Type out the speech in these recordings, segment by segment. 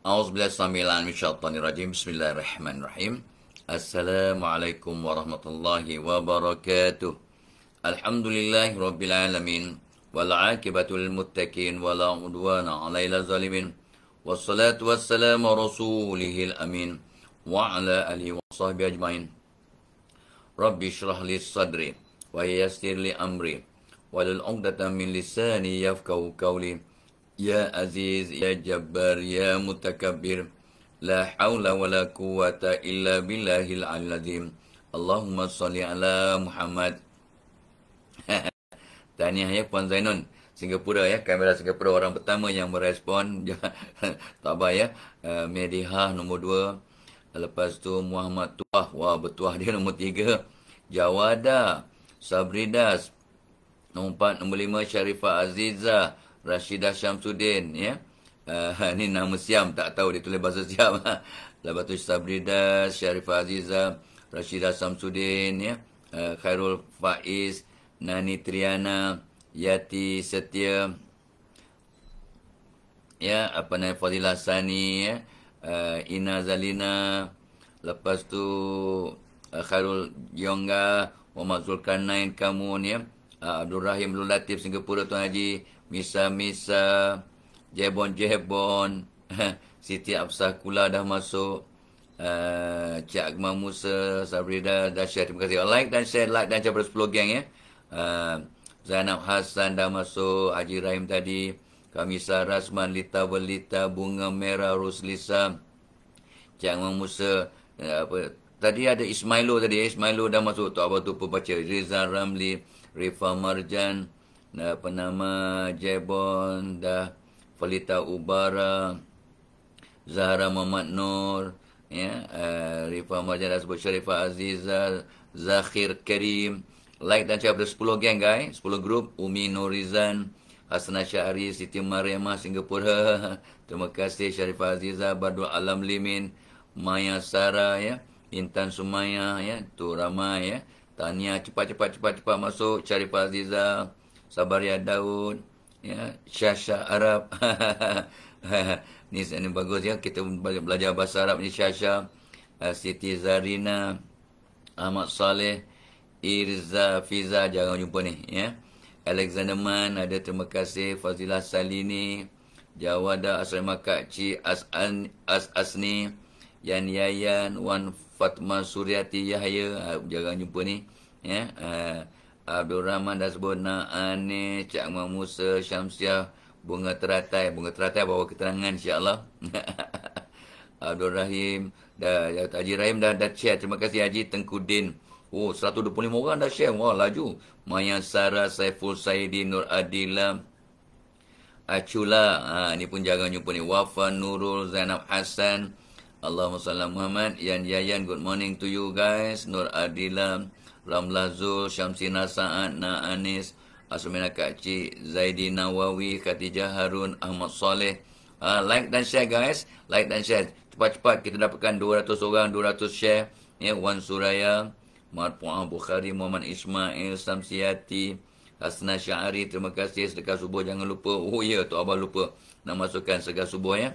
A'udzubillahi minasyaitonir rajim. Bismillahirrahmanirrahim. Assalamualaikum warahmatullahi wabarakatuh. Alhamdulillahirabbil alamin wal 'aqibatul lil muttaqin wala 'udwana 'alal zalimin. Wassalatu wassalamu rasulihil amin wa 'ala alihi wa sahbihi ajmain. Rabbi shrah li sadri wa yassir li amri wahlul 'uqdatam min lisani yafqahu qawli. Ya Aziz, Ya Jabbar, Ya Mutakabbir, La hawla wa la quwata illa billahil azim. Allahumma salli ala Muhammad. Tahniah ya Puan Zainun, Singapura ya, kamera Singapura orang pertama yang merespon. Tabah ya. Medihah nombor 2. Lepas tu Muhammad Tuah, wah bertuah dia nombor 3. Jawada, Sabridas nombor 4, nombor 5 Syarifah Aziza, Rashidah Syamsuddin ya. Ni nama Siam, tak tahu dia tulis bahasa Siam. Lepas tu Sabridas, Syarifah Aziza, Rashidah Syamsuddin ya. Khairul Faiz, Nani Triana, Yati Setia ya, apa nama Fadilah Sani ya. Ina Zalina. Lepas tu Khairul Yongga, Muhammad Zulkarnain Kamun ya. Abdul Rahim Abdul Latif Singapura, Tuan Haji Misa, Jebon, Siti Absah Kula dah masuk, Cik Akmal Musa, Sabrida dah share, terima kasih. Like dan share pada 10 geng ya. Zainab Hassan dah masuk, Haji Rahim tadi, Kamisa Rasman, Lita Belita, Bunga Merah, Ruslisa, Cik Akmal Musa, tadi ada Ismailo tadi, Ismailo dah masuk, tak apa tu baca, Rizal Ramli, Rifa Marjan, apa nama Jebon dah, Falita Ubara, Zahra Muhammad Nur ya, Rifa Marjan dah sebut, Syarifah Aziza, Zakhir Karim. Like dan share pada 10 geng guys, 10 grup. Umi Nurizan, Hasanah Syahri, Siti Mariamah Singapura. Terima kasih. Syarifah Aziza, Badul Alam Limin, Maya Sarah ya, Intan Sumaya ya, tu ramai ya. Tahniah, cepat masuk. Syarifah Aziza, Sabaria Daud ya, Syasha Arab. Ni bagus ya, kita belajar bahasa Arab ni. Syasha, Siti Zarina, Ahmad Saleh, Irza Fiza, jangan jumpa ni ya. Alexander Man ada, terima kasih. Fazilah Salini, Jawada Asrama Kak Ci Asni, Yan Yayan, Wan Fatma Suryati Yahya, jangan jumpa ni ya. Abdul Rahman dah sebut, Naane, Cik Ahmad Musa, Syamsiah, Bunga Teratai bawa keterangan insya-Allah. Abdul Rahim dah, Haji Rahim dah share, terima kasih Haji Tengkudin. 125 orang dah share, wah laju. Maya Sarah, Saiful Saidi, Nur Adila, Acula, ni pun jangan jumpa ni. Wafa Nurul, Zainab Hassan, Allahumma salli Muhammad. Yan Yayan, good morning to you guys. Nur Adila, Ramlah Zul, Syamsina Sa'ad, Na Anis, Asmina Kak Cik, Zaidi Nawawi, Khatijah Harun, Ahmad Saleh. Like dan share guys, like dan share. Cepat-cepat kita dapatkan 200 orang, 200 share ya. Wan Suraya, Marpu'ah Bukhari, Muhammad Ismail, Samsiati, Hasna Syahari, terima kasih. Sedekah subuh jangan lupa. Oh ya, tu Abah lupa nak masukkan sedekah subuh ya.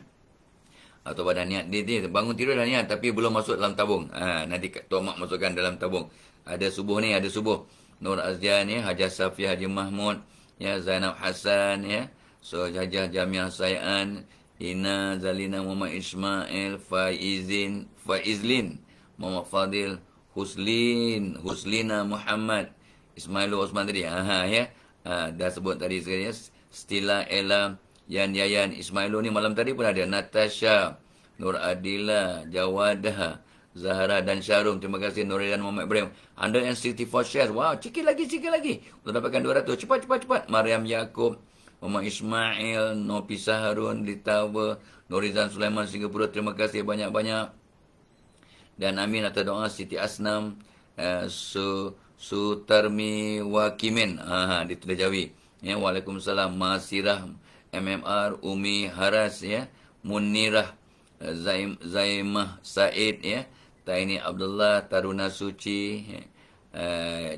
Atau pada niat dia bangun tidur dah niat tapi belum masuk dalam tabung. Nanti Tok Mak masukkan dalam tabung. Ada subuh ni, ada subuh. Nur Azdian ya, Hajah Safi, Haji Mahmud ya, Zainab Hassan ya, so Hajah Jamiah Sayan, Ina Zalina, Muhammad Ismail, Faizlin, Muhammad Fadil, Huslina Muhammad, Ismailo Osman tadi. Ya. Dah sebut tadi sekali ya. Stila Ella, Yan Yayan, Ismailo ni malam tadi pun ada. Natasha, Nur Adila, Jawada, Zahra dan Syarum, terima kasih. Nuridan Muhammad Ibrahim, 164 shares. Wow, sikit lagi. Untuk dapatkan 200. Cepat. Mariam Yaakob, Muhammad Ismail, Nopisa Harun, Litawa, Nurizan Sulaiman Singapura, terima kasih banyak-banyak. Dan amin atas doa Siti Asnam, Sutarmi Wakimin, itu dah Jawi ya. Waalaikumsalam. Masirah MMR, Umi Haras ya, Munirah, Zaimah Said ya, Taini Abdullah, Taruna Suci,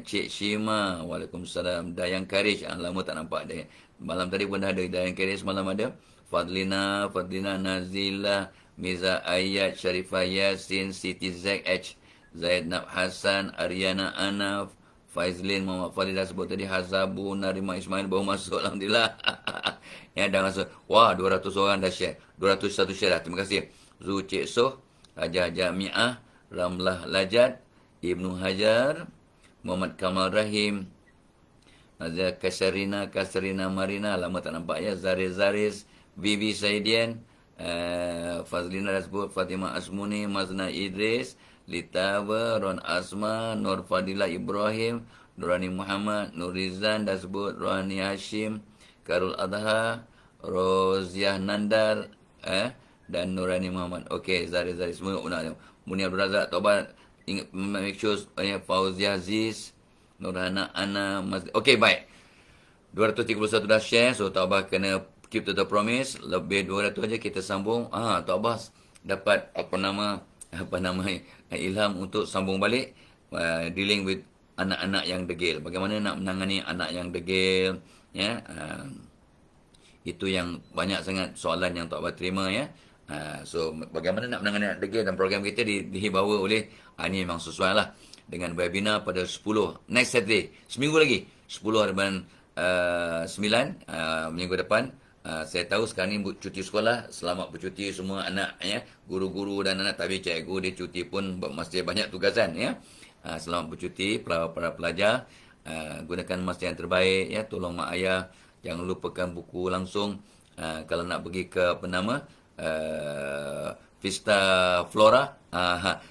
Cik Shima, Waalaikumsalam. Dayang Karish, lama tak nampak dia. Malam tadi pun dah ada Dayang Karish, malam ada. Fadlina Nazila, Miza Ayat, Sharifah Yasin, Siti ZH, Zainab Hassan, Ariana Anaf, Faizlin, Muhammad Fadil dah sebut tadi, Hazabu, Narima Ismail baru masuk, Alhamdulillah. Ya, dah masuk. Wah, 200 orang dah share. 201 share dah. Terima kasih. Zu Cik Soh, Hajah Jamiah, Ramlah Lajat, Ibnu Hajar, Muhammad Kamal Rahim, Azza Kasarina Marina, lama tak nampak ya, Zaris, Bibi Saidian, Fazlina dah sebut, Fatimah Asmuni, Mazna Idris, Litawa, Ron Asma, Nur Fadila Ibrahim, Nurani Muhammad, Nurizan dah sebut, Rohani Hashim, Karul Adha, Roziah Nandar, dan Nurani Muhammad. Okey, Zaris semua nak. Muni Abdul Razak, Taubat, ingat make sure Fauzia Aziz, Nurhana Ana, okey, baik. 231 dah share, so Tok Abbas kena keep to the promise. Lebih 200 aja kita sambung. Tok Abbas dapat apa nama ilham untuk sambung balik, dealing with anak-anak yang degil. Bagaimana nak menangani anak yang degil, ya. Itu yang banyak sangat soalan yang Tok Abbas terima, ya. So bagaimana nak menangani anak degil, dan program kita dibawa oleh ini memang sesuai lah dengan webinar pada 10 next Saturday, seminggu lagi, 10 harian 9 minggu depan. Saya tahu sekarang ni cuti sekolah, selamat bercuti semua anak, ya, guru-guru dan anak, tapi cikgu dia cuti pun masih banyak tugasan, ya. Selamat bercuti para pelajar, gunakan masa yang terbaik, ya. Tolong mak ayah jangan lupakan buku langsung. Kalau nak pergi ke apa nama Vista Flora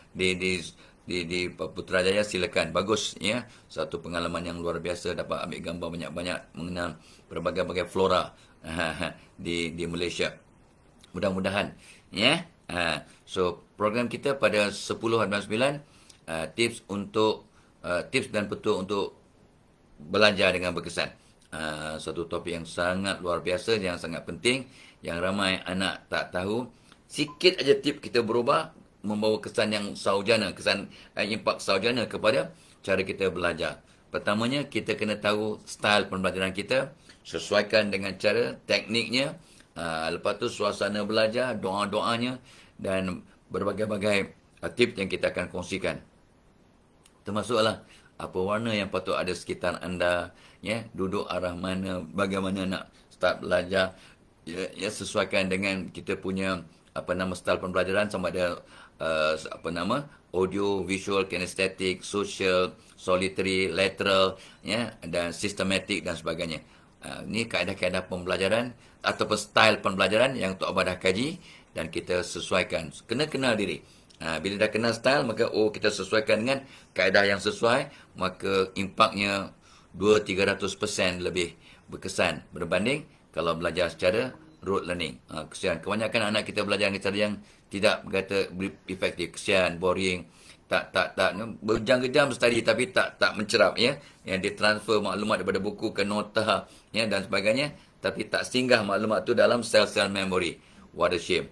di Putrajaya, silakan. Bagus, ya. Satu pengalaman yang luar biasa, dapat ambil gambar banyak-banyak mengenal berbagai-bagai flora di Malaysia. Mudah-mudahan, ya. So program kita pada 10/9, tips dan petua untuk belajar dengan berkesan. Satu topik yang sangat luar biasa, yang sangat penting, yang ramai anak tak tahu. Sikit aja tip kita berubah, membawa kesan yang saujana, kesan impak saujana kepada cara kita belajar. Pertamanya, kita kena tahu style pembelajaran kita, sesuaikan dengan cara, tekniknya, lepas tu suasana belajar, doa-doanya, dan berbagai-bagai tips yang kita akan kongsikan. Termasuklah apa warna yang patut ada sekitar anda, ya, duduk arah mana, bagaimana nak start belajar, ya, sesuaikan dengan kita punya style pembelajaran, sama ada audio, visual, kinesthetic, social, solitary, lateral, ya, dan systematic dan sebagainya. Ini kaedah-kaedah pembelajaran ataupun style pembelajaran yang Tok Abbas dah kaji, dan kita sesuaikan. Kena kenal diri. Bila dah kenal style, maka kita sesuaikan dengan kaedah yang sesuai, maka impaknya 200-300% lebih berkesan berbanding kalau belajar secara rote learning. Kesian. Kebanyakan anak kita belajar dengan cara yang tidak berkata efektif. Kesian, boring, tak berjam-jam study tapi tak mencerap, ya. Yang dia transfer maklumat daripada buku ke nota, ya, dan sebagainya, tapi tak singgah maklumat tu dalam sel-sel memory. What a shame.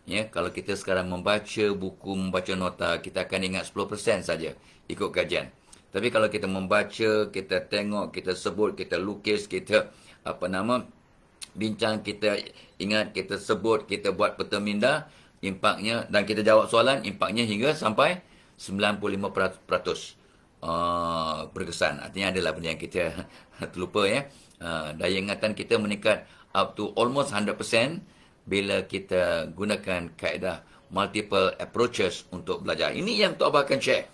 Ya, kalau kita sekarang membaca buku, membaca nota, kita akan ingat 10% saja ikut kajian. Tapi kalau kita membaca, kita tengok, kita sebut, kita lukis, kita bincang, kita ingat, kita sebut, kita buat peta minda, impaknya, dan kita jawab soalan, impaknya hingga sampai 95% berkesan. Artinya adalah benda yang kita terlupa, ya. Daya ingatan kita meningkat up to almost 100% bila kita gunakan kaedah multiple approaches untuk belajar. Ini yang Tok Abbas akan share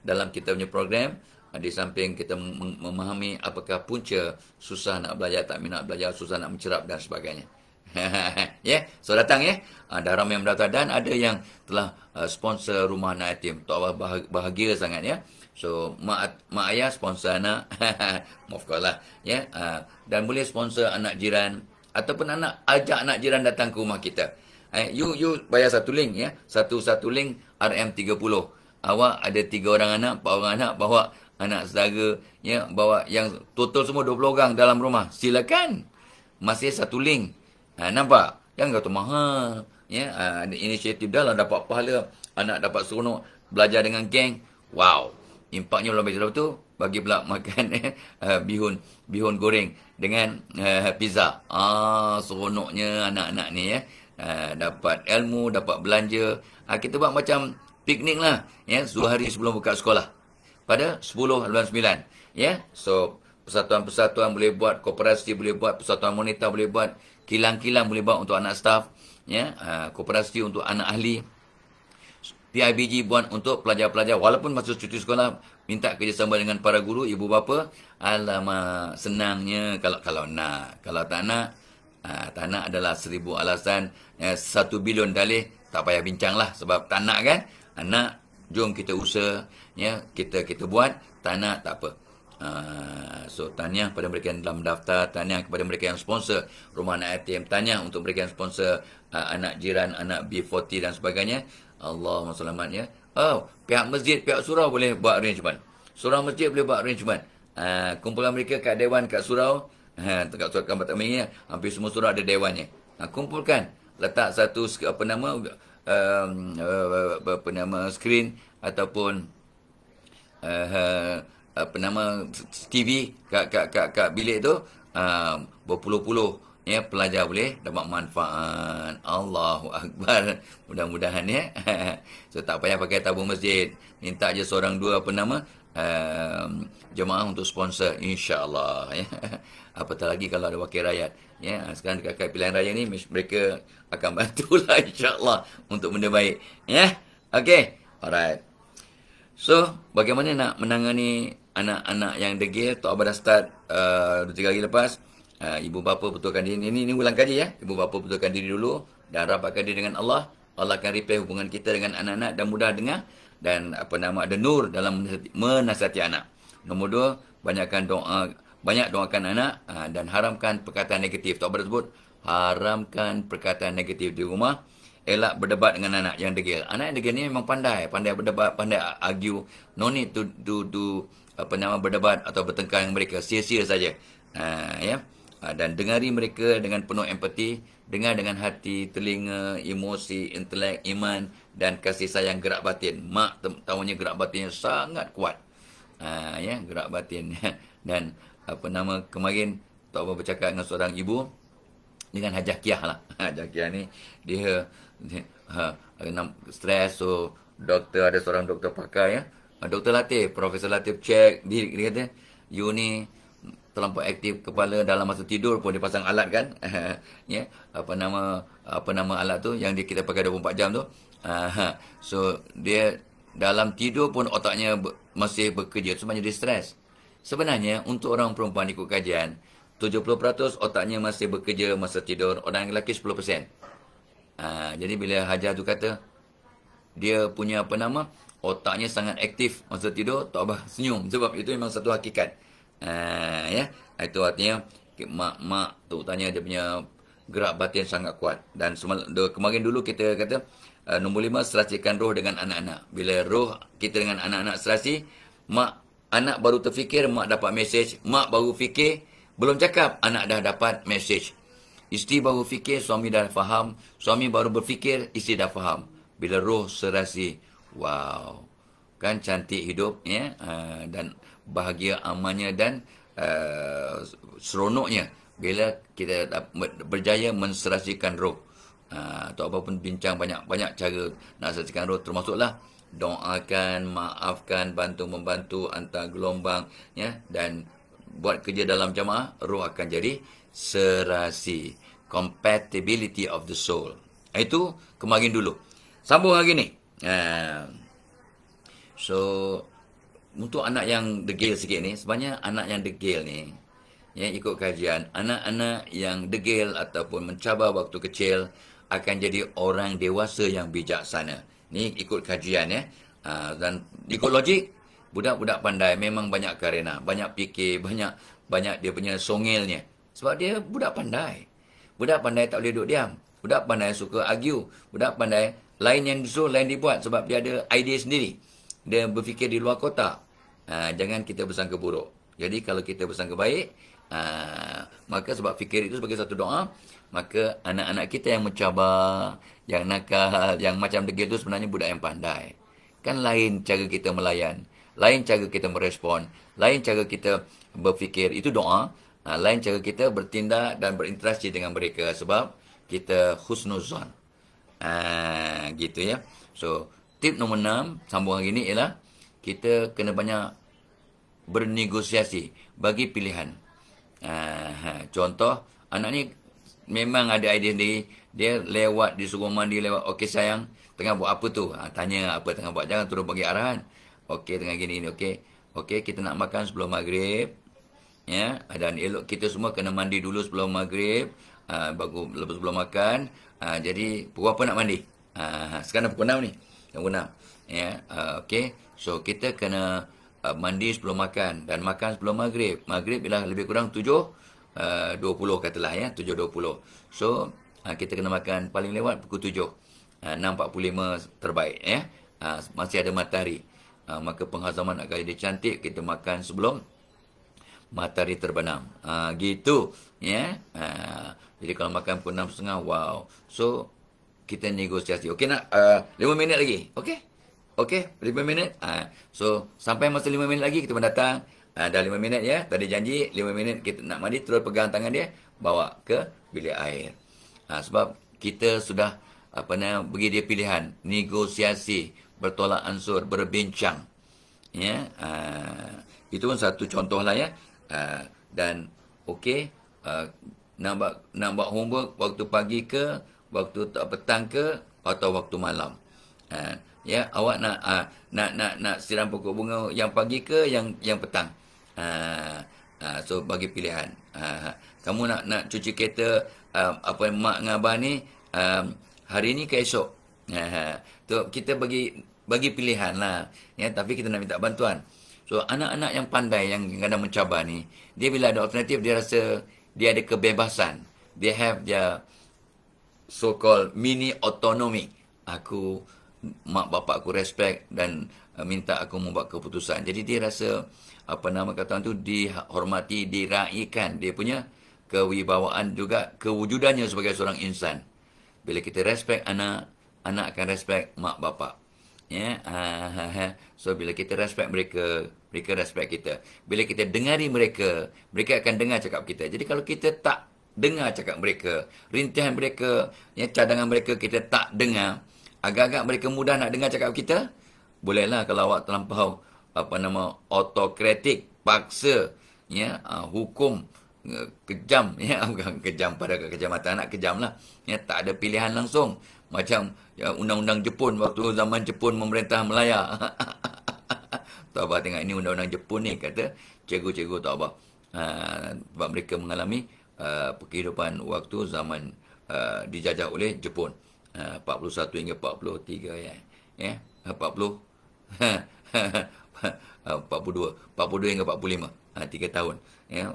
dalam kita punya program. Di samping kita memahami apakah punca susah nak belajar, tak minat belajar, susah nak mencerap dan sebagainya. Ya, so datang, ya. Dah ramai yang mendaftar, dan ada yang telah sponsor rumah anak yatim. Tok Abbas bahagia sangat, ya. So mak ayah sponsor anak, of course lah, ya. Dan boleh sponsor anak jiran, ataupun ajak anak jiran datang ke rumah kita. You bayar satu link, ya. Satu link RM30. Awak ada 3 orang anak, 4 orang anak, bawa anak saudara, ya, bawa yang total semua 20 orang dalam rumah. Silakan. Masih satu link. Nampak? Jangan kata mahal. Ya, ada inisiatif dah lah, dapat pahala, anak dapat seronok belajar dengan geng. Wow. Impaknya luar biasa. Lepas tu bagi pula makan bihun goreng dengan pizza. Seronoknya anak-anak ni, ya. dapat ilmu, dapat belanja. Kita buat macam piknik lah, ya, 2 hari sebelum buka sekolah. Pada 10 bulan 9, ya. So, persatuan-persatuan boleh buat, koperasi boleh buat, persatuan wanita boleh buat, kilang-kilang boleh buat untuk anak staf, ya. Koperasi untuk anak ahli. PIBG buat untuk pelajar-pelajar walaupun masa cuti sekolah, minta kerjasama dengan para guru, ibu bapa. Alamak, senangnya kalau nak. Kalau tak nak, tak nak adalah 1000 alasan. 1 bilion dalih, tak payah bincang lah. Sebab tak nak kan, nak, jom kita usaha, ya, kita buat. Tak nak, tak apa. So, tahniah kepada mereka yang dalam daftar, tahniah kepada mereka yang sponsor rumah anak yatim, tahniah untuk mereka yang sponsor anak jiran, anak B40 dan sebagainya. Allahumma selamat, ya. Oh, pihak masjid, pihak surau boleh buat arrangement. Surau masjid boleh buat arrangement. Kumpulan mereka kat dewan, kat surau, kat surau Kampung Tamin, hampir semua surau ada dewannya. Kumpulkan, letak satu skrin ataupun TV kat bilik tu, berpuluh-puluh, ya, pelajar boleh dapat manfaat. Allahu Akbar. Mudah-mudahan, ya. So, tak payah pakai tabung masjid. Minta je seorang dua jemaah untuk sponsor, insya-Allah, ya. Apatah lagi kalau ada wakil rakyat, ya. Sekarang dekat pilihan raya ni, mereka akan bantulah, insya-Allah, untuk benda baik, ya. Okey, alright. So, bagaimana nak menangani anak-anak yang degil? Tok Abah dah start 2-3 hari lepas. Ibu bapa betulkan diri. Ini ulang kaji, ya. Ibu bapa betulkan diri dulu dan rapatkan diri dengan Allah. Allah akan repair hubungan kita dengan anak-anak dan mudah dengar dan ada nur dalam menasihati anak. Nombor 2, banyak doakan anak dan haramkan perkataan negatif. Tok Abah sebut haramkan perkataan negatif di rumah. Elak berdebat dengan anak yang degil. Anak yang degil ni memang pandai berdebat, pandai argue. No need to berdebat atau bertengkar dengan mereka. Sia-sia saja. Ya. Dan dengari mereka dengan penuh empati, dengar dengan hati, telinga, emosi, intelek, iman dan kasih sayang gerak batin. Mak tahunya gerak batinnya sangat kuat. Ya, gerak batin. Dan kemarin Tok Abah bercakap dengan seorang ibu dengan Hajah Kiah lah. Hajah Kiah ni dia stres, so ada seorang doktor pakar, ya. Dr. Latif, Profesor Latif check, dia kata, you ni terlampau aktif kepala, dalam masa tidur pun dia pasang alat kan. Ya, apa nama alat tu yang kita pakai 24 jam tu. So dia dalam tidur pun otaknya masih bekerja, sebenarnya dia stres. Sebenarnya untuk orang perempuan ikut kajian, 70% otaknya masih bekerja masa tidur, orang lelaki 10%. Jadi bila Hajar tu kata dia punya otaknya sangat aktif masa tidur, Tok Abah senyum sebab itu memang satu hakikat. Ya, itu artinya mak tu tanya dia punya gerak batin sangat kuat. Dan kemarin dulu kita kata nombor 5, serasikan roh dengan anak-anak. Bila roh kita dengan anak-anak serasi, anak baru terfikir, mak dapat mesej, mak baru fikir, belum cakap, anak dah dapat mesej. Isteri baru fikir, suami dah faham, suami baru berfikir, isteri dah faham. Bila roh serasi, wow, kan cantik hidup, ya, dan bahagia amannya dan seronoknya bila kita berjaya menserasikan roh. Tok Abah pun bincang banyak cara nak serasikan roh, termasuklah doakan, maafkan, bantu-membantu, hantar gelombang, ya, dan buat kerja dalam jamaah, roh akan jadi serasi. Compatibility of the soul. Itu kemarin dulu. Sambung hari ni. So, untuk anak yang degil sikit ni, sebenarnya anak yang degil ni, ya, ikut kajian, anak-anak yang degil ataupun mencabar waktu kecil akan jadi orang dewasa yang bijaksana. Ni ikut kajian, ya. Dan ikut logik, budak-budak pandai memang banyak karena, banyak fikir, banyak dia punya songilnya. Sebab dia budak pandai. Budak pandai tak boleh duduk diam. Budak pandai suka argue. Budak pandai lain yang disuruh, lain dibuat sebab dia ada idea sendiri. Dia berfikir di luar kotak. Jangan kita bersangka buruk. Jadi kalau kita bersangka baik, maka sebab fikir itu sebagai satu doa, maka anak-anak kita yang mencabar, yang nakal, yang macam degil itu sebenarnya budak yang pandai. Kan lain cara kita melayan, lain cara kita merespon, lain cara kita berfikir. Itu doa. Lain cara kita bertindak dan berinteraksi dengan mereka. Sebab kita husnuzon. Gitu ya. So, tip nombor 6 sambung hari ini ialah kita kena banyak bernegosiasi bagi pilihan. Contoh, anak ni memang ada idea sendiri. Dia lewat, disuruh mandi lewat. Okey sayang, tengah buat apa tu? Tanya apa tengah buat. Jangan terus bagi arahan. Okey, tengah gini ni. Okey, kita nak makan sebelum maghrib. Ya, dan elok kita semua kena mandi dulu sebelum maghrib. Baru lepas sebelum makan. Jadi, pukul apa nak mandi? Sekarang pukul 6 ni. Pukul 6. Ya, okey. So, kita kena mandi sebelum makan. Dan makan sebelum maghrib. Maghrib ialah lebih kurang 7.20 katalah ya. 7.20. So, kita kena makan paling lewat pukul 7. 6.45 terbaik ya. Masih ada matahari. Maka penghazaman akan jadi cantik. Kita makan sebelum matahari terbenam. Gitu ya. Jadi kalau makan pukul 6.30, wow. So, kita negosiasi. Okey nak 5 minit lagi. Okey, 5 minit. So, sampai masa 5 minit lagi kita pun datang. Dah 5 minit ya. Tadi janji 5 minit kita nak mandi, terus pegang tangan dia, bawa ke bilik air. Sebab kita sudah bagi dia pilihan, negosiasi, bertolak ansur, berbincang. Ya. Itu pun satu contoh lah ya. Dan okey, nak buat homework waktu pagi ke, waktu petang ke, atau waktu malam. Ya, awak nak siram pokok bunga yang pagi ke yang petang. So bagi pilihan. Kamu nak cuci kereta mak dengan abah ni hari ni ke esok. Tu kita bagi pilihan lah. Ya, tapi kita nak minta bantuan. So anak-anak yang pandai yang kadang mencabar ni, dia bila ada alternatif dia rasa dia ada kebebasan. They have their so-called mini autonomy. Mak bapak aku respect dan minta aku membuat keputusan. Jadi dia rasa tu dihormati, diraikan. Dia punya kewibawaan juga kewujudannya sebagai seorang insan. Bila kita respect anak akan respect mak bapak. Ya, so bila kita respect mereka respect kita. Bila kita dengari mereka akan dengar cakap kita. Jadi kalau kita tak dengar cakap mereka, rintihan mereka, ya, cadangan mereka kita tak dengar, agak-agak mereka mudah nak dengar cakap kita, bolehlah kalau awak terlampau autokratik, paksa, ya, hukum kejam, ya, bukan kejam pada kejamatan anak, kejam lah, ya, tak ada pilihan langsung macam ya, undang-undang Jepun waktu zaman Jepun memerintah Melaya. Tok Abah tengok ini undang-undang Jepun ni, kata cikgu-cikgu Tok Abah. Sebab mereka mengalami kehidupan waktu zaman dijajah oleh Jepun. 41 hingga 43 ya. 40 42 hingga 45. 3 tahun ya,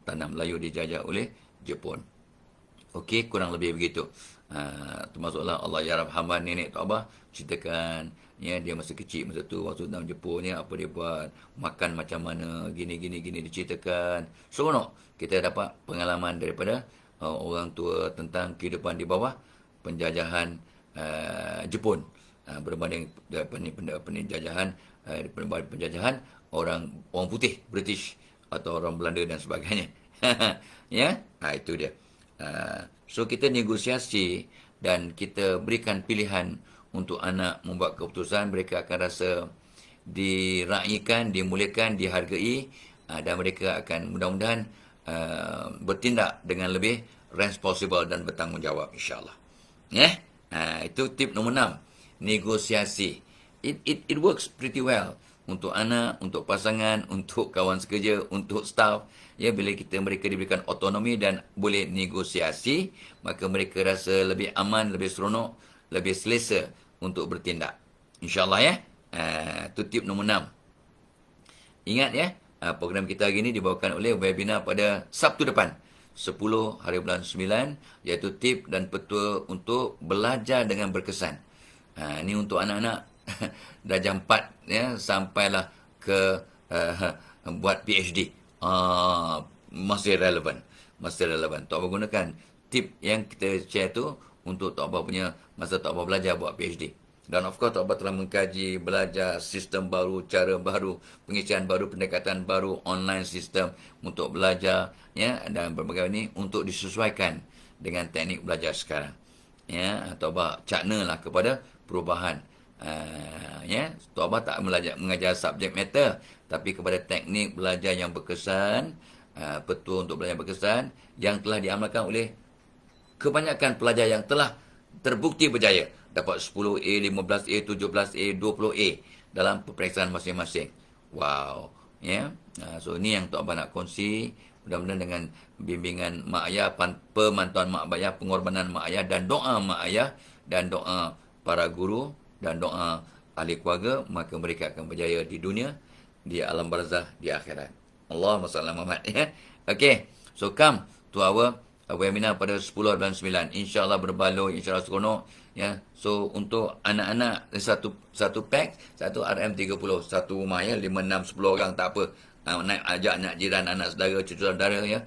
tanah Melayu dijajah oleh Jepun. Okey, kurang lebih begitu. Termasuklah Allah yarhamhan nenek Tok Abah ceritakan ya, dia masa kecil masa tu waktu dalam Jepun ya, apa dia buat, makan macam mana, gini diceritakan. Seronok kita dapat pengalaman daripada orang tua tentang kehidupan di bawah penjajahan Jepun berbanding penjajahan penjajahan orang putih, British atau orang Belanda dan sebagainya. Ya, itu dia. So kita negosiasi dan kita berikan pilihan untuk anak membuat keputusan. Mereka akan rasa diraikan, dimuliakan, dihargai, dan mereka akan mudah-mudahan bertindak dengan lebih responsible dan bertanggungjawab, insyaAllah. Itu tip nombor 6, negosiasi. It works pretty well untuk anak, untuk pasangan, untuk kawan sekerja, untuk staff. Ya, bila mereka diberikan otonomi dan boleh negosiasi, maka mereka rasa lebih aman, lebih seronok, lebih selesa untuk bertindak. InsyaAllah ya. Itu tip nombor 6. Ingat ya, program kita hari ini dibawakan oleh webinar pada Sabtu depan, 10 hari bulan 9, iaitu tip dan petua untuk belajar dengan berkesan. Ini untuk anak-anak darjah 4 ya, sampailah ke buat PhD. Masih relevan. Tok Abah gunakan tip yang kita share tu untuk Tok Abah punya masa Tok Abah belajar buat PhD. Dan of course Tok Abah telah mengkaji, belajar sistem baru, cara baru, pengisian baru, pendekatan baru, online sistem untuk belajar ya, dan berbagai ini untuk disesuaikan dengan teknik belajar sekarang. Ya, Tok Abah caknalah kepada perubahan. Ya, Tok Abah tak mengajar subjek matter, tapi kepada teknik belajar yang berkesan, petua untuk belajar berkesan yang telah diamalkan oleh kebanyakan pelajar yang telah terbukti berjaya. Dapat 10A, 15A, 17A, 20A dalam peperiksaan masing-masing. Wow. Ya. So, ini yang Tok Abah nak kongsi. Mudah-mudahan dengan bimbingan mak ayah, pemantauan mak ayah, pengorbanan mak ayah dan doa mak ayah dan doa para guru dan doa ahli keluarga, maka mereka akan berjaya di dunia, di alam barzah, di akhirat. Allahumma salli ala Muhammad. Ya. Okay. So, come to our webinar pada 10 dan 9. InsyaAllah berbaloi, insyaAllah seronok. Ya. So, untuk anak-anak, satu pack, satu RM30. Satu rumah, ya. 5, 6, 10 orang, tak apa. Naik ajak anak jiran, anak saudara, cucu saudara, ya.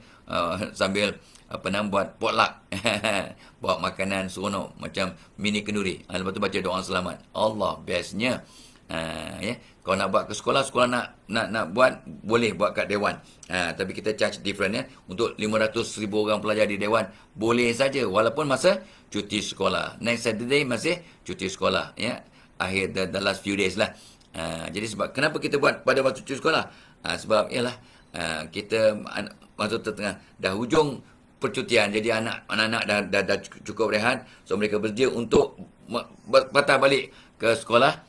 Sambil buat potluck. Bawa makanan seronok macam mini kenduri. Lepas tu baca doa selamat. Allah bestnya. Ya. Kalau nak buat ke sekolah, sekolah nak buat, boleh buat kat dewan. Tapi kita charge different, ya. Untuk 500,000 orang pelajar di dewan, boleh saja walaupun masa cuti sekolah. Next Saturday masih cuti sekolah, ya. Akhir the last few days lah. Jadi sebab kenapa kita buat pada waktu cuti sekolah? Sebab ialah kita masa tengah dah hujung percutian, jadi anak-anak dah cukup rehat, so mereka bersedia untuk patah balik ke sekolah,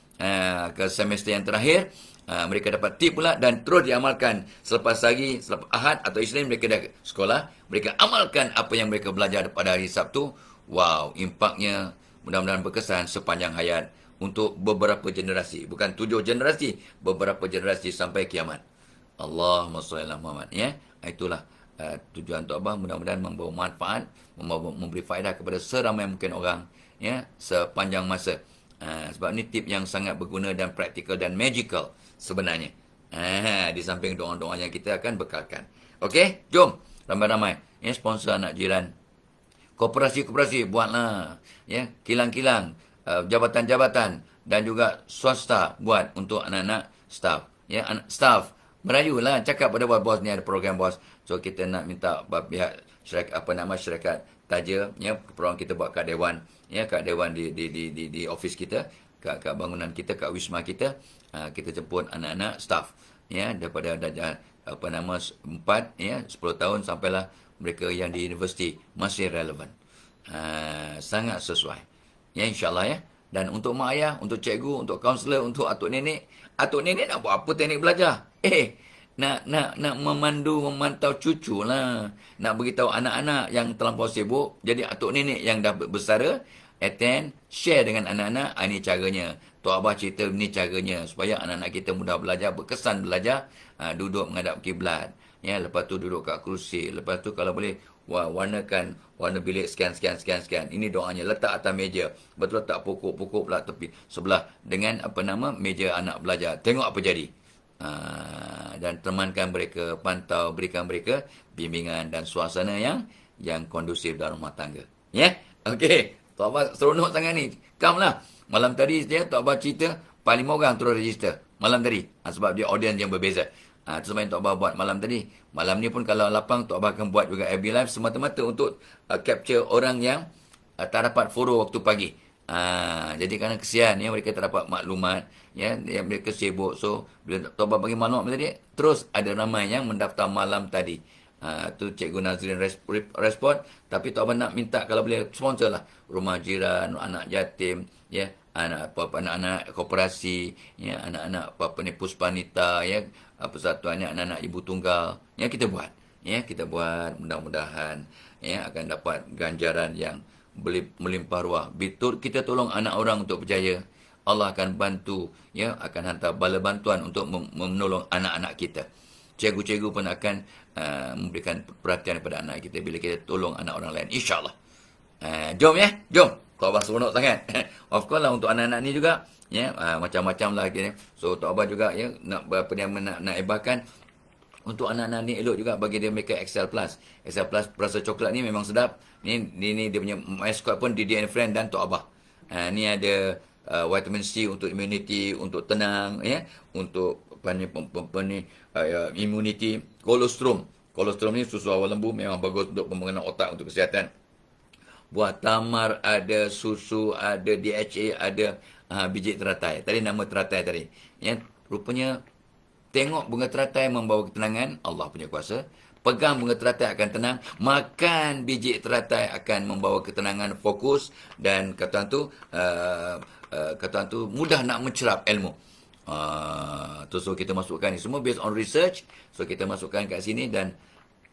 ke semester yang terakhir. Mereka dapat tip pula dan terus diamalkan selepas Ahad atau Isnin mereka dah sekolah, mereka amalkan apa yang mereka belajar pada hari Sabtu. Wow, impaknya mudah-mudahan berkesan sepanjang hayat untuk beberapa generasi, bukan 7 generasi, beberapa generasi sampai kiamat. Allahumma shalli ala Muhammad, ya. Itulah tujuan Tok Abah, mudah-mudahan membawa manfaat, memberi faedah kepada seramai mungkin orang, ya, sepanjang masa. Sebab ni tip yang sangat berguna dan praktikal dan magical sebenarnya. Di samping doa-doa yang kita akan bekalkan. Okey, jom ramai-ramai, ya, sponsor anak jiran. Koperasi-koperasi buatlah, ya, kilang-kilang, jabatan-jabatan dan juga swasta buat untuk anak-anak staff, ya, staff. Merayulah, cakap pada bos ni ada program bos. So kita nak minta pihak syarikat taja, ya, peluang kita buat kat dewan, ya, kat dewan di office kita, kat bangunan kita, kat wisma kita, kita jemput anak-anak staff, ya, daripada darjah 4, ya, 10 tahun sampailah mereka yang di universiti masih relevan. Sangat sesuai. Ya, insya-Allah, ya. Dan untuk mak ayah, untuk cikgu, untuk kaunselor, untuk atuk nenek nak buat apa teknik belajar? Nak memantau cucu lah. Nak beritahu anak-anak yang terlampau sibuk. Jadi atuk nenek yang dah bersara, attend, share dengan anak-anak. Ini caranya. Tok Abah cerita ini caranya. Supaya anak-anak kita mudah belajar, berkesan belajar. Duduk menghadap kiblat. Ya, lepas tu duduk kat kerusi. Lepas tu kalau boleh, warnakan warna bilik sekian. Ini doanya. Letak atas meja. Betul letak pokok-pokok pula tepi sebelah dengan meja anak belajar. Tengok apa jadi. Dan temankan mereka, pantau, berikan mereka bimbingan dan suasana yang kondusif dalam rumah tangga. Ya? Okey. Tok Abah seronok sangat ni. Come lah. Malam tadi dia Tok Abah cerita 45 orang terus register. Malam tadi. Sebab dia audiens yang berbeza. Itu sebab yang Tok Abah buat malam tadi. Malam ni pun kalau lapang, Tok Abah akan buat juga FB Live semata-mata untuk capture orang yang tak dapat follow waktu pagi. Jadi kerana kesian, ya, mereka tak dapat maklumat, ya, mereka sibuk. So, bila Tok Abah bagi maklumat tadi, terus ada ramai yang mendaftar malam tadi. Tu Cikgu Nazrin respon. Tapi Tok Abah nak minta kalau boleh sponsor lah. Rumah jiran, anak jatim, ya, anak-anak koperasi, ya, anak-anak puspanita, ya, persatuannya anak-anak ibu tunggal, ya, kita buat, ya, kita buat, mudah-mudahan, ya, akan dapat ganjaran yang melimpah ruah. Betul, kita tolong anak orang untuk berjaya, Allah akan bantu, ya, akan hantar bala bantuan untuk menolong anak-anak kita. Cikgu-cikgu pun akan memberikan perhatian kepada anak kita bila kita tolong anak orang lain, insya-Allah. Jom, ya, jom. Tok Abah seronok sangat. Of course lah untuk anak-anak ni juga, ya, macam-macam lah kita. So Tok Abah juga, ya, nak ebahkan untuk anak-anak ni elok juga bagi dia mereka Excel Plus. Excel Plus rasa coklat ni memang sedap. Ni dia punya mascot pun Didi and Friend dan Tok Abah. Ni ada vitamin C untuk immunity, untuk tenang, ya, untuk immunity. Kolostrum ni susu awal lembu memang bagus untuk pembangunan otak, untuk kesihatan. buah tamar ada, susu ada, DHA ada, biji teratai. Tadi nama teratai tadi. Ya, rupanya tengok bunga teratai membawa ketenangan, Allah punya kuasa. Pegang bunga teratai akan tenang. Makan biji teratai akan membawa ketenangan, fokus. Dan kata tu mudah nak mencerap ilmu. So kita masukkan ni semua based on research. So kita masukkan kat sini dan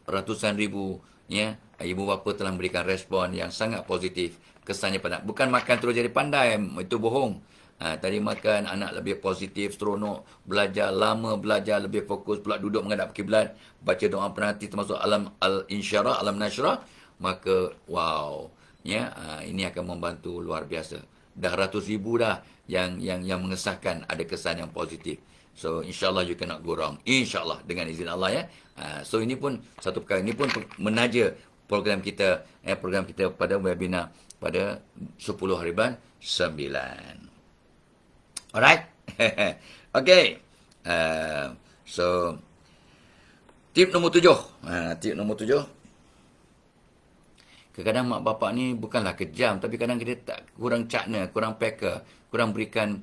ratusan ribu ya, ibu bapa telah memberikan respon yang sangat positif. Kesannya pandai. Bukan makan terus jadi pandai. Itu bohong. Tadi makan, anak lebih positif, seronok, belajar lama, belajar lebih fokus, pula duduk menghadap kiblat, baca doa penanti termasuk alam al-insyarah, alam nasyrah, maka wow, ya, ini akan membantu luar biasa. Dah ratus ribu dah yang mengesahkan ada kesan yang positif. So insyaAllah you cannot go wrong. InsyaAllah dengan izin Allah ya. So ini pun satu perkara, ini pun menaja program kita pada webinar pada 10 Hariban 9. Alright. Okay. So tip nombor 7. Tip nombor 7. Kadang-kadang mak bapak ni bukanlah kejam, tapi kadang kita tak, kurang cakna, kurang peka, kurang berikan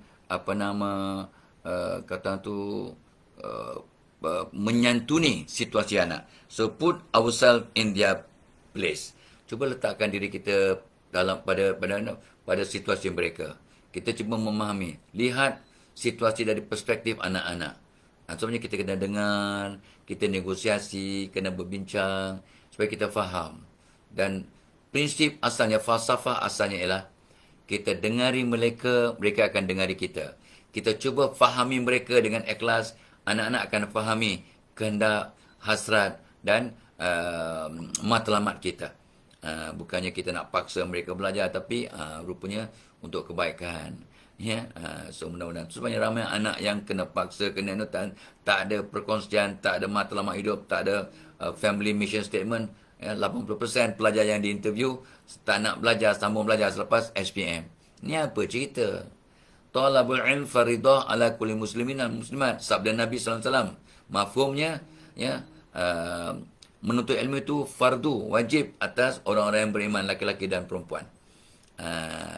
menyantuni situasi anak. So put ourselves in their place. Cuba letakkan diri kita pada situasi mereka. Kita cuba memahami, lihat situasi dari perspektif anak-anak. Sebenarnya kita kena dengar, kita negosiasi, kena berbincang supaya kita faham. Dan prinsip asalnya, falsafah asalnya ialah kita dengari mereka, mereka akan dengari kita. Kita cuba fahami mereka dengan ikhlas, anak-anak akan fahami kehendak, hasrat dan matlamat kita. Bukannya kita nak paksa mereka belajar, tapi rupanya untuk kebaikan. Ya, so mudah-mudahan. Sebenarnya ramai anak yang kena paksa, kena tak ada perkongsian, tak ada matlamat hidup, tak ada family mission statement. Ya, 80% pelajar yang diinterview tak nak belajar, sambung belajar selepas SPM. Ni apa cerita? Talabul ilm faridah ala kulli muslimin dan muslimat. Sabda Nabi SAW. Mafhumnya, ya, menuntut ilmu itu fardu, wajib atas orang-orang yang beriman, laki-laki dan perempuan.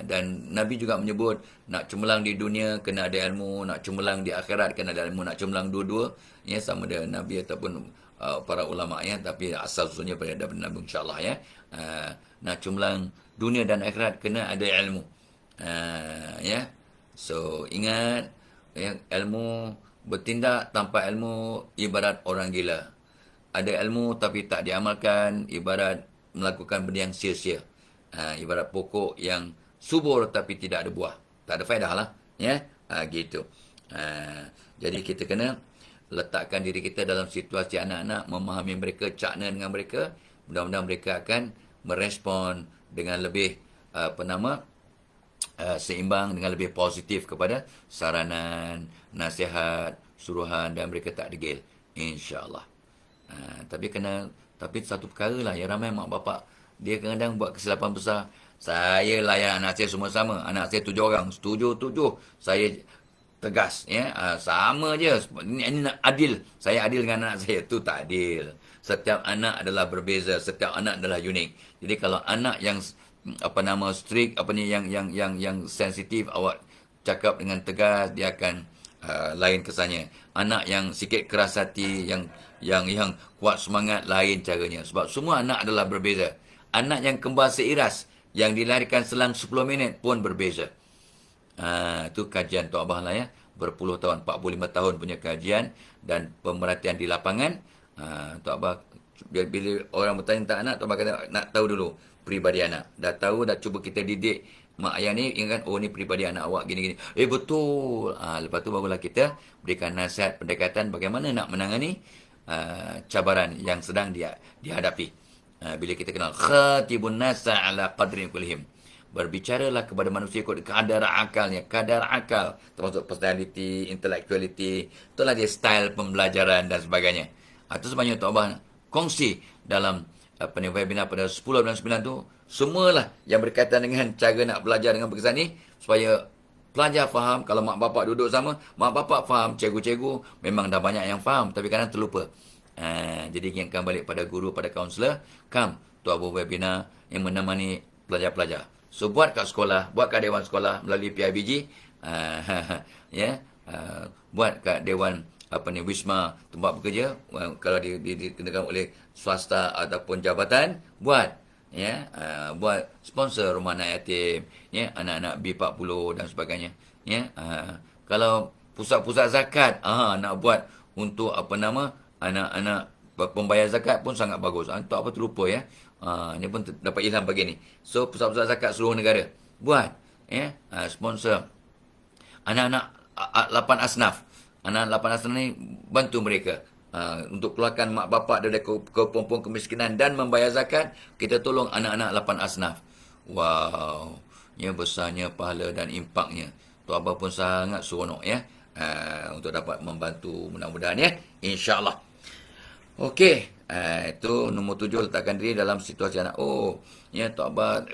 Dan Nabi juga menyebut nak cemerlang di dunia kena ada ilmu, nak cemerlang di akhirat kena ada ilmu, nak cemerlang dua-dua ya, sama ada Nabi ataupun para ulama ya, tapi asal usulnya pada Nabi insya-Allah ya. Nak cemerlang dunia dan akhirat kena ada ilmu. Ya. So ingat ya, ilmu, bertindak tanpa ilmu ibarat orang gila. Ada ilmu tapi tak diamalkan ibarat melakukan benda yang sia-sia. Ibarat pokok yang subur tapi tidak ada buah. Tak ada faedah lah. Ya? Gitu. Jadi kita kena letakkan diri kita dalam situasi anak-anak, memahami mereka, cakna dengan mereka. Mudah-mudahan mereka akan merespon dengan lebih seimbang, dengan lebih positif kepada saranan, nasihat, suruhan dan mereka tak degil. InsyaAllah. Tapi satu perkara lah yang ramai mak bapak, dia kadang-kadang buat kesilapan besar. Saya layan anak saya semua sama. Anak saya 7 orang. Setuju 7. Saya tegas. Ya. Sama je. Ini adil. Saya adil dengan anak saya. Itu tak adil. Setiap anak adalah berbeza. Setiap anak adalah unik. Jadi kalau anak yang strict, yang sensitif, awak cakap dengan tegas, dia akan lain kesannya. Anak yang sikit keras hati, yang kuat semangat, lain caranya. Sebab semua anak adalah berbeza. Anak yang kembar seiras, yang dilahirkan selang 10 minit pun berbeza. Itu kajian Tok Abah lah ya. Berpuluh tahun, 45 tahun punya kajian dan pemerhatian di lapangan. Tok Abah, bila orang bertanya tentang anak, Tok Abah kata, nak tahu dulu peribadi anak. Dah tahu, dah cuba kita didik mak ayah ni, ingat, oh ni peribadi anak awak, gini-gini. Betul. Lepas tu barulah kita berikan nasihat, pendekatan bagaimana nak menangani cabaran yang sedang dihadapi. Bila kita kenal khatibun nasa ala qadri kullihim, berbicaralah kepada manusia ikut kadar akalnya, kadar akal termasuk personality, intellectuality, itulah dia style pembelajaran dan sebagainya. Itu sebenarnya Tok Abah kongsi dalam webinar pada 10 bulan 9 tu, semualah yang berkaitan dengan cara nak belajar dengan berkesan ni, supaya pelajar faham. Kalau mak bapak duduk sama, mak bapak faham, cikgu-cikgu memang dah banyak yang faham, tapi kadang terlupa. Jadi ingatkan balik pada guru, pada kaunselor, Tok Abah webinar yang menemani pelajar-pelajar. So buat kat sekolah, buat kat dewan sekolah melalui PIBG, ya, buat kat dewan Wisma tempat bekerja, kalau dikenakan oleh swasta ataupun jabatan, buat, ya, buat sponsor rumah anak yatim, ya, anak-anak B40 dan sebagainya, ya. Kalau pusat-pusat zakat, nak buat untuk anak-anak pembayar zakat pun sangat bagus. Untuk apa terlupa, ya. Ini pun dapat ilham pagi ni. So pusat-pusat zakat seluruh negara buat, ya, sponsor anak-anak 8 asnaf. Anak 8 asnaf ni bantu mereka untuk keluarkan mak bapak dari kepompong kemiskinan dan membayar zakat. Kita tolong anak-anak 8 asnaf. Wow, ya, besarnya pahala dan impaknya. Tu Abah pun sangat seronok, ya, untuk dapat membantu, mudah-mudahan, ya, insya-Allah. Okey, itu nombor 7, letakkan diri dalam situasi anak. Oh, ya, Tok Abah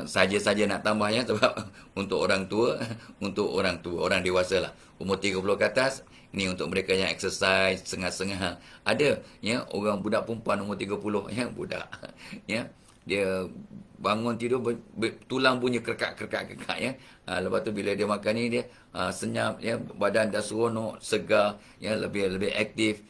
saja-saja nak tambah, ya, sebab untuk orang tua, orang dewasa lah, umur 30 ke atas, ini untuk mereka yang exercise sengah-sengah. Ada, ya, orang budak perempuan umur 30, ya, budak, ya, dia bangun tidur tulang bunyi kerkak, ya. Lepas tu bila dia makan ni, dia senyap, ya, badan dah seronok, segar, ya, lebih aktif.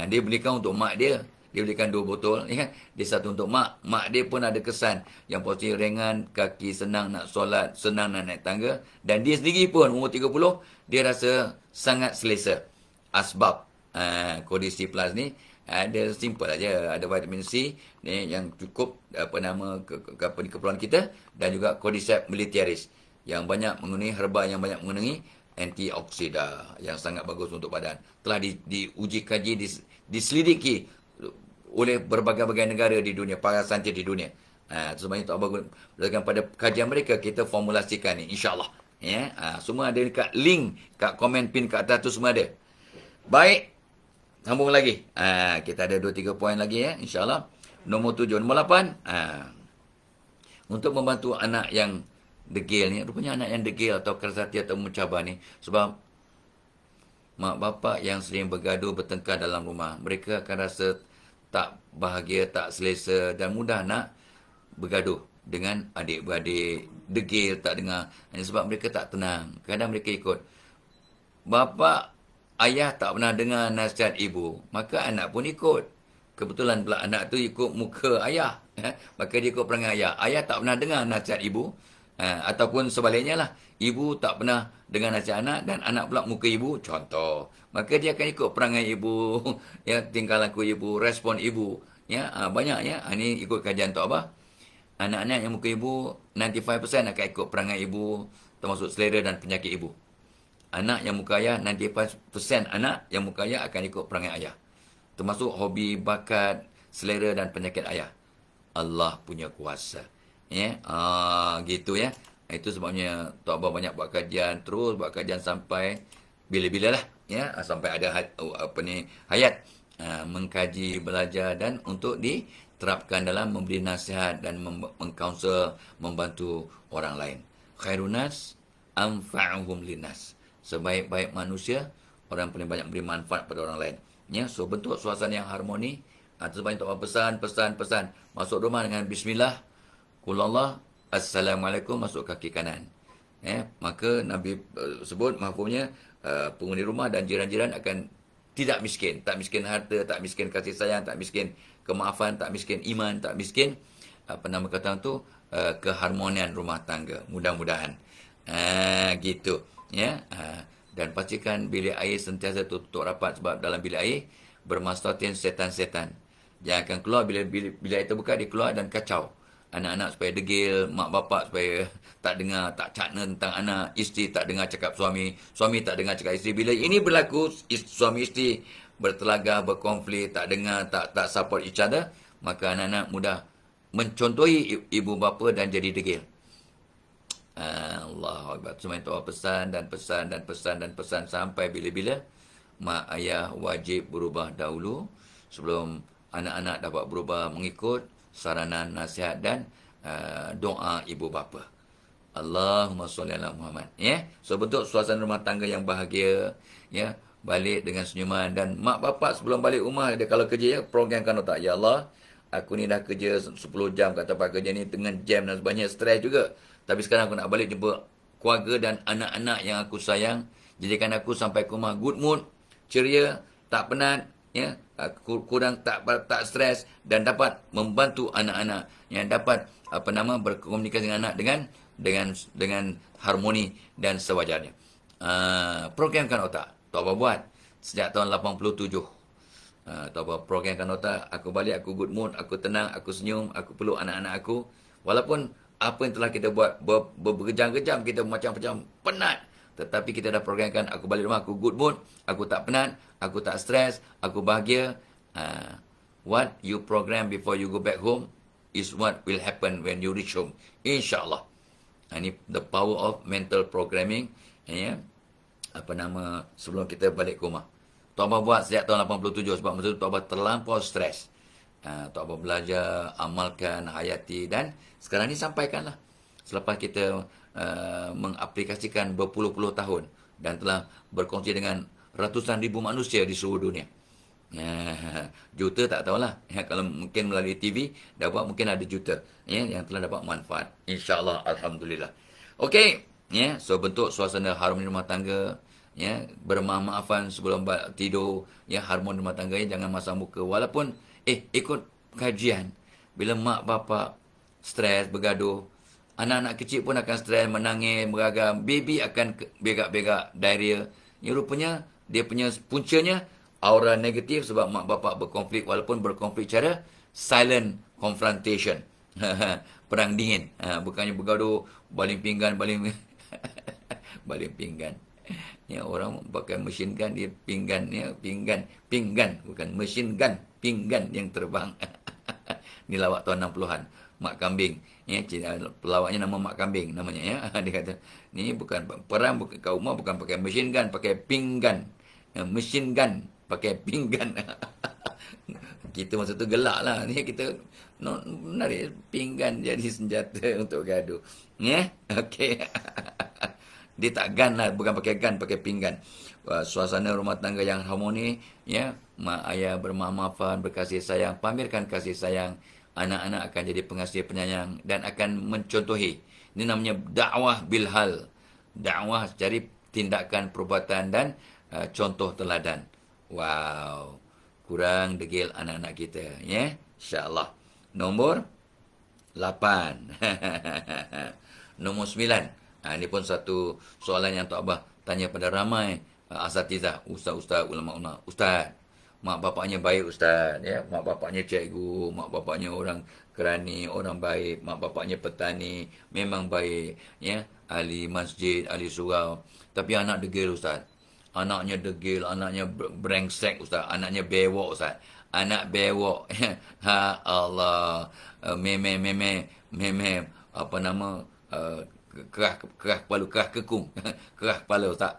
Dia belikan untuk mak dia. Dia belikan 2 botol, ya. Dia satu untuk mak. Mak dia pun ada kesan yang positif, ringan, kaki senang nak solat, senang nak naik tangga. Dan dia sendiri pun umur 30, dia rasa sangat selesa. Asbab kondisi plus ni ada simple aja. Ada vitamin C ni yang cukup keperluan kita, dan juga Cordyceps militaris yang banyak mengandungi herba, yang banyak mengandungi antioksida yang sangat bagus untuk badan. Telah diuji kaji, diselidiki oleh berbagai-bagai negara di dunia, para saintis di dunia. Sebenarnya Tok Abah berdasarkan pada kajian mereka, kita formulasikan ni, insya-Allah. Ya, semua ada dekat link, kat komen pin kat atas tu semua ada. Baik, sambung lagi. Kita ada 2-3 poin lagi, ya, insya-Allah. Nombor 7, nombor 8. Untuk membantu anak yang degil ni, rupanya anak yang degil atau keras hati atau mencabar ni, sebab mak bapak yang sering bergaduh, bertengkar dalam rumah, mereka akan rasa tak bahagia, tak selesa, dan mudah nak bergaduh dengan adik-beradik, degil, tak dengar. Hanya sebab mereka tak tenang. Kadang mereka ikut bapa, ayah tak pernah dengar nasihat ibu, maka anak pun ikut. Kebetulan pula anak tu ikut muka ayah, maka dia ikut perangai ayah. Ayah tak pernah dengar nasihat ibu, ataupun sebaliknya lah, ibu tak pernah dengar nasihat anak, dan anak pula muka ibu, contoh. Maka dia akan ikut perangai ibu, ya, tingkah laku ibu, respon ibu, ya. Banyak, ya. Ini ikut kajian Tok Abah. Anak-anak yang muka ibu 95% akan ikut perangai ibu, termasuk selera dan penyakit ibu. Anak yang muka ayah, 95% anak yang muka ayah akan ikut perangai ayah, termasuk hobi, bakat, selera dan penyakit ayah. Allah punya kuasa, ya. Gitu, ya. Itu sebabnya Tok Abah banyak buat kajian, terus buat kajian sampai bila-bila lah, ya, sampai ada hayat mengkaji, belajar, dan untuk diterapkan dalam memberi nasihat dan mengkaunsel, membantu orang lain. Khairunas anfa'uhum linnas. Sebaik-baik manusia, orang paling banyak beri manfaat pada orang lain. Ya, so bentuk suasana yang harmoni. Sebab Tok Abah pesan, masuk rumah dengan bismillah, Qulallah, Assalamualaikum, masuk kaki kanan. Maka Nabi sebut mahfumnya, penghuni rumah dan jiran-jiran akan tidak miskin. Tak miskin harta, tak miskin kasih sayang, tak miskin kemaafan, tak miskin iman, tak miskin kata tu, keharmonian rumah tangga. Mudah-mudahan. Gitu, ya. Dan pastikan bilik air sentiasa tutup rapat, sebab dalam bilik air bermastatin setan-setan. Jangan akan keluar bila air terbuka, dia keluar dan kacau. Anak-anak supaya degil, mak bapak supaya tak dengar, tak cakna tentang anak, isteri tak dengar cakap suami, suami tak dengar cakap isteri. Bila ini berlaku, suami isteri bertelagah, berkonflik, tak dengar, tak support each other, maka anak-anak mudah mencontohi ibu bapa dan jadi degil. Allahu Akbar. Cuma itu pesan sampai bila-bila. Mak ayah wajib berubah dahulu sebelum anak-anak dapat berubah mengikut saranan, nasihat dan doa ibu bapa. Allahumma sholli ala Muhammad. Ya, so bentuk suasana rumah tangga yang bahagia, ya, balik dengan senyuman. Dan mak bapak sebelum balik rumah, dia kalau kerja, ya, programkan otak, ya Allah, Aku ni dah kerja 10 jam kat tempat kerja ni dengan jam dan sebagainya, stres juga. Tapi sekarang aku nak balik jumpa keluarga dan anak-anak yang aku sayang. Jadikan aku sampai ke rumah good mood, ceria, tak penat, ya, kurang tak stres dan dapat membantu anak-anak yang dapat berkomunikasi dengan anak dengan harmoni dan sewajarnya. Programkan otak. Tok Abah buat sejak tahun 87. Tok Abah programkan otak. Aku balik, aku good mood, aku tenang, aku senyum, aku peluk anak-anak aku. Walaupun apa yang telah kita buat berjam-jam, kita macam-macam penat. Tetapi kita dah programkan, aku balik rumah, aku good mood, aku tak penat, aku tak stres, aku bahagia. What you program before you go back home is what will happen when you reach home. InsyaAllah. Ini the power of mental programming. Ya. Sebelum kita balik ke rumah. Tok Abah buat sejak tahun 87 sebab masa itu Tok Abah terlampau stres. Tok Abah belajar, amalkan, hayati dan sekarang ni sampaikanlah. Selepas kita mengaplikasikan berpuluh-puluh tahun dan telah berkongsi dengan ratusan ribu manusia di seluruh dunia. Juta tak tahulah. Kalau mungkin melalui TV dapat, mungkin ada juta yang telah dapat manfaat. InsyaAllah, alhamdulillah. Okey, so bentuk suasana harmoni rumah tangga, bermaaf-maafan sebelum tidur, harmoni rumah tangga, jangan masam muka. Walaupun ikut kajian, bila mak bapak stres, bergaduh, anak-anak kecil pun akan stres, menangis, beragam, baby akan begak-begak, diarrhea. Yang rupanya dia punya puncanya aura negatif sebab mak bapak berkonflik, walaupun berkonflik cara silent confrontation. Perang dingin. Bukannya bergaduh, baling pinggan, baling pinggan. Orang pakai mesin gun, dia pinggan, pinggan, bukan mesin gun, pinggan yang terbang. Ni lawak tahun 60-an. Mak Kambing. Pelawaknya nama Mak Kambing namanya. Dia kata, ni bukan perang, bukan kat rumah, bukan pakai mesin gun, pakai pinggan. Mesin gun, pakai pinggan. Kita masa tu gelak lah. Ni kita menarik pinggan jadi senjata untuk gaduh. Okey. Dia tak gun lah, bukan pakai gun, pakai pinggan. Suasana rumah tangga yang harmoni, mak ayah bermaaf-maafan, berkasih sayang, pamerkan kasih sayang. Anak-anak akan jadi pengasih penyayang dan akan mencontohi. Ini namanya dakwah bilhal. Dakwah cari tindakan, perbuatan dan contoh teladan. Wow. Kurang degil anak-anak kita. InsyaAllah. Nombor 8. Nombor 9. Ini pun satu soalan yang Tok Abah tanya pada ramai asatizah, ustaz-ustaz, ulama-ulama. Ustaz, mak bapaknya baik ustaz, mak bapaknya cikgu, mak bapaknya orang kerani, orang baik, mak bapaknya petani, memang baik, ahli masjid, ahli surau. Tapi anak degil ustaz. Anaknya degil, anaknya brengsek ustaz, anaknya bewok ustaz. Anak bewok. Ha Allah. Meme kerah kepala, kerah kekung. Kerah kepala ustaz.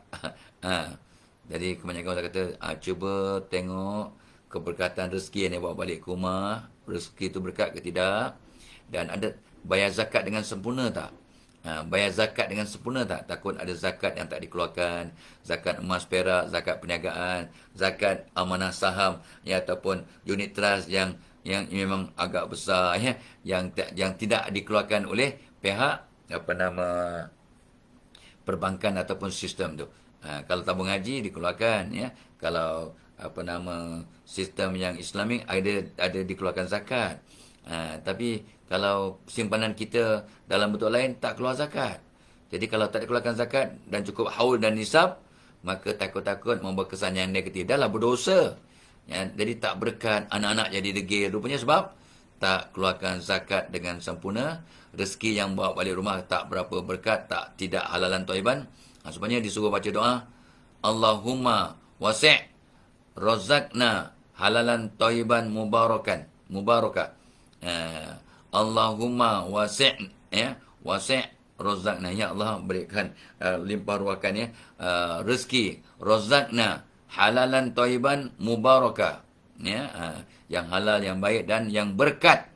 Jadi kebanyakan orang kata, cuba tengok keberkatan rezeki yang dia bawa balik ke rumah. Rezeki itu berkat ke tidak? Dan ada bayar zakat dengan sempurna tak? Bayar zakat dengan sempurna tak? Takut ada zakat yang tak dikeluarkan. Zakat emas perak, zakat perniagaan, zakat amanah saham, ataupun unit trust yang memang agak besar, yang tidak dikeluarkan oleh pihak perbankan ataupun sistem tu. Kalau tabung haji dikeluarkan, kalau sistem yang Islamik ada dikeluarkan zakat. Tapi kalau simpanan kita dalam bentuk lain tak keluar zakat. Jadi kalau tak dikeluarkan zakat dan cukup haul dan nisab, maka takut-takut membuat kesan yang negatif. Dah lah berdosa. Jadi tak berkat, anak-anak jadi degil. Rupanya sebab tak keluarkan zakat dengan sempurna. Rezeki yang bawa balik rumah tak berapa berkat, tidak halalan thayyiban. Sebenarnya disuruh baca doa, Allahumma wasi' razaqna halalan thayyiban mubarakah. Allahumma wasi' wasi' razaqna, ya Allah berikan limpah ruahkan rezeki, razaqna halalan thayyiban mubarakah, yang halal, yang baik dan yang berkat.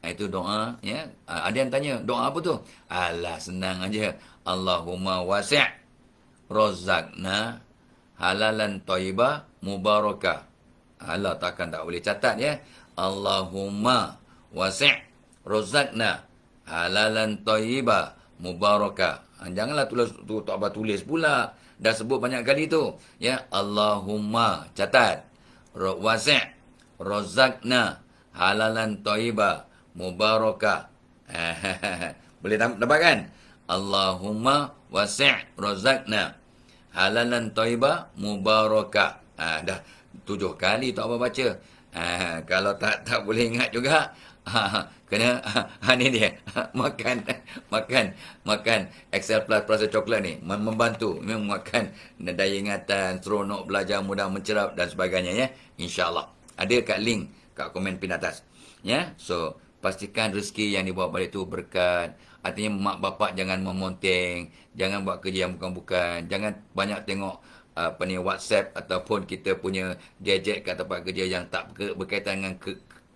Itu doa, ada yang tanya, doa apa tu? Alah, senang aja. Allahumma wasi' razaqna halalan thayyibah mubarakah. Allah takkan tak boleh catat, Allahumma wasi', razaqna, halalan thayyiba, mubarakah. Janganlah tak apa tulis pula. Dah sebut banyak kali tu. Ya, Allahumma, catat. Wasi', razaqna, halalan thayyiba, mubarakah. Boleh dapat kan? Allahumma wasi' razaqna, halalan thayyiba, mubarakah. Dah 7 kali tak apa baca. Kalau tak boleh ingat juga, kena ni dia. makan Excel Plus rasa coklat ni membantu makan daya ingatan, seronok belajar, mudah mencerap dan sebagainya ya. InsyaAllah. Ada kat link kat komen pin atas. Ya. So, pastikan rezeki yang dibawa balik tu berkat. Artinya mak bapak jangan memonteng, jangan buat kerja yang bukan-bukan, jangan banyak tengok WhatsApp ataupun kita punya gadget kat tempat kerja yang tak berkaitan dengan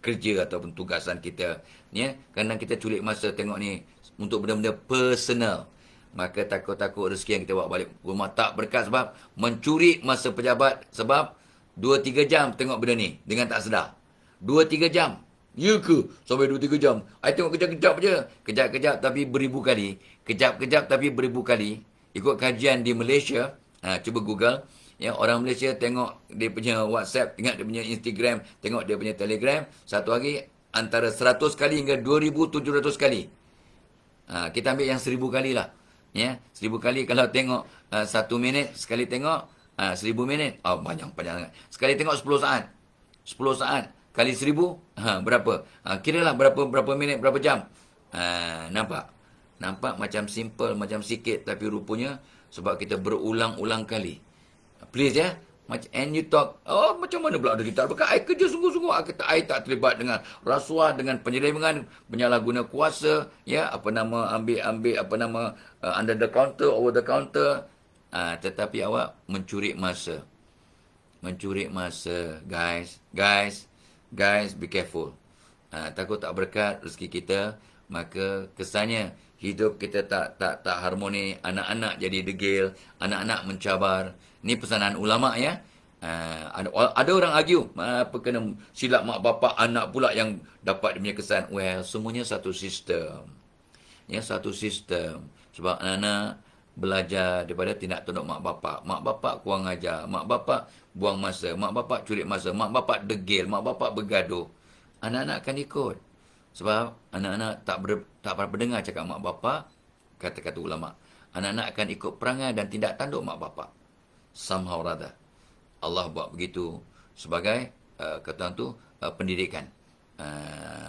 kerja ataupun tugasan kita. Ya, kadang kita culik masa tengok ni untuk benda-benda personal. Maka takut-takut rezeki yang kita bawa balik rumah tak berkat sebab mencuri masa pejabat, sebab 2-3 jam tengok benda ni dengan tak sedar. 2-3 jam. Ya ke? Sampai 2-3 jam. I tengok kejap-kejap je. Kejap-kejap tapi beribu kali. Kejap-kejap tapi beribu kali. Ikut kajian di Malaysia, cuba Google. Ya, orang Malaysia tengok dia punya WhatsApp, tengok dia punya Instagram, tengok dia punya Telegram. Satu hari antara 100 kali hingga 2,700 kali. Kita ambil yang 1,000 kali lah. Ya, 1,000 kali kalau tengok 1 minit sekali tengok, 1,000 minit. Oh, panjang sangat. Sekali tengok 10 saat. 10 saat. Kali 1,000, berapa? Kiralah berapa minit, berapa jam. Nampak? Nampak macam simple, macam sikit. Tapi rupanya sebab kita berulang-ulang kali. Please ya. And you talk, macam mana pula ada kita? Bukan, I kerja sungguh-sungguh. I tak terlibat dengan rasuah, dengan penyelewengan, penyalahguna kuasa. Ya, ambil, under the counter, over the counter. Tetapi awak mencuri masa. Mencuri masa, guys. Guys, be careful. Takut tak berkat rezeki kita, maka kesannya hidup kita tak harmoni, anak-anak jadi degil, anak-anak mencabar. Ini pesanan ulama ya. Ada orang argue, apa kena silap mak bapak, anak pula yang dapat dia punya kesan. Well, semuanya satu sistem. Ya, satu sistem. Sebab anak-anak belajar daripada tindak tanduk mak bapak. Mak bapak kurang ajar, mak bapak buang masa, mak bapak curi masa, mak bapak degil, mak bapak bergaduh. Anak-anak akan ikut. Sebab anak-anak tak berdengar cakap mak bapak, kata-kata ulama. Anak-anak akan ikut perangai dan tindak tanduk mak bapak. Somehow rather. Allah buat begitu sebagai kata tu pendidikan.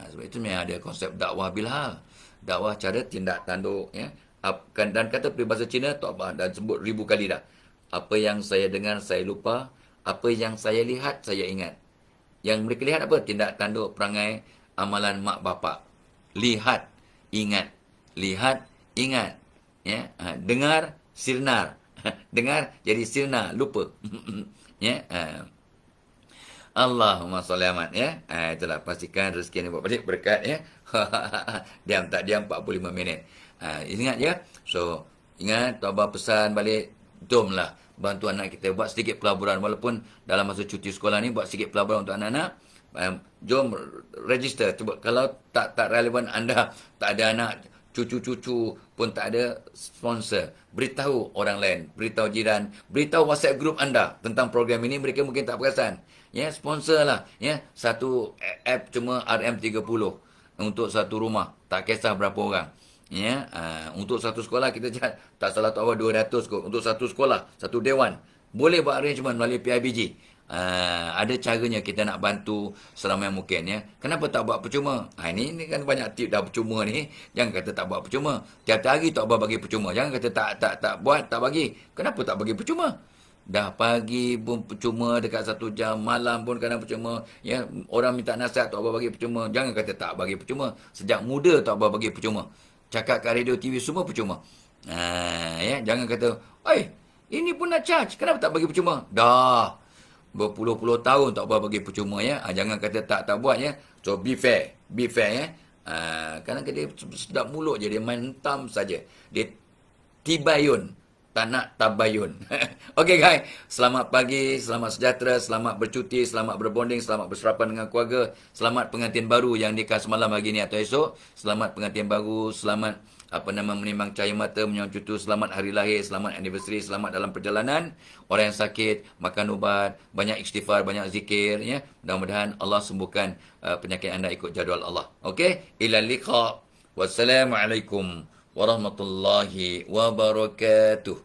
Sebab itu memang ada konsep dakwah bilhal. Dakwah cara tindak tanduk ya. Dan kata peribahasa Cina dan sebut 1000 kali dah. Apa yang saya dengar saya lupa, apa yang saya lihat saya ingat. Yang mereka lihat apa? Tindak tanduk perangai amalan mak bapak. Lihat, ingat. Lihat, ingat. Ya, dengar, sirnar. Dengar jadi sirna, lupa. Ya. Allahumma sholli Ahmad ya. Itulah, pastikan rezeki ni buat balik berkat ya. Diam tak diam 45 minit. Ingat ya. So, ingat Tok Abah pesan balik, jomlah bantu anak kita buat sedikit pelaburan walaupun dalam masa cuti sekolah ni, buat sedikit pelaburan untuk anak-anak. Jom register. Cuba kalau tak relevan anda, tak ada anak, cucu-cucu pun tak ada sponsor, beritahu orang lain, beritahu jiran, beritahu WhatsApp group anda tentang program ini. Mereka mungkin tak perasan. Ya, sponsor lah. Ya, satu app cuma RM30 untuk satu rumah. Tak kisah berapa orang. Ya, untuk satu sekolah kita tak salah tak apa 200 kot. Untuk satu sekolah, satu dewan. Boleh buat arrangement melalui PIBG. Ada caranya kita nak bantu seramai mungkin ya. Kenapa tak buat percuma? Ini kan banyak tip dah percuma ni. Jangan kata tak buat percuma. Tiap-tiap hari tak bagi percuma. Jangan kata tak buat, tak bagi. Kenapa tak bagi percuma? Dah pagi pun percuma, dekat 1 jam, malam pun kadang percuma. Ya, orang minta nasihat tak bagi percuma. Jangan kata tak bagi percuma. Sejak muda tak bagi percuma. Cakap kat radio TV semua percuma. Ya, jangan kata, ini pun nak charge, kenapa tak bagi percuma? Dah berpuluh-puluh tahun tak bagi percuma ya. Jangan kata tak buat ya. So be fair ya. Kadang-kadang dia sedap mulut je, dia main hentam saja. Dia tibayun. tak nak tabayun. Okey guys, selamat pagi, selamat sejahtera, selamat bercuti, selamat berbonding, selamat berserapan dengan keluarga, selamat pengantin baru yang nikah semalam hari ni atau esok, selamat pengantin baru, selamat menimbang cahaya mata, menyambut cutu, selamat hari lahir, selamat anniversary, selamat dalam perjalanan. Orang yang sakit, makan ubat, banyak istighfar, banyak zikir, ya. Mudah-mudahan Allah sembuhkan penyakit anda ikut jadual Allah. Okey, ila liqa. Wassalamualaikum warahmatullahi wabarakatuh.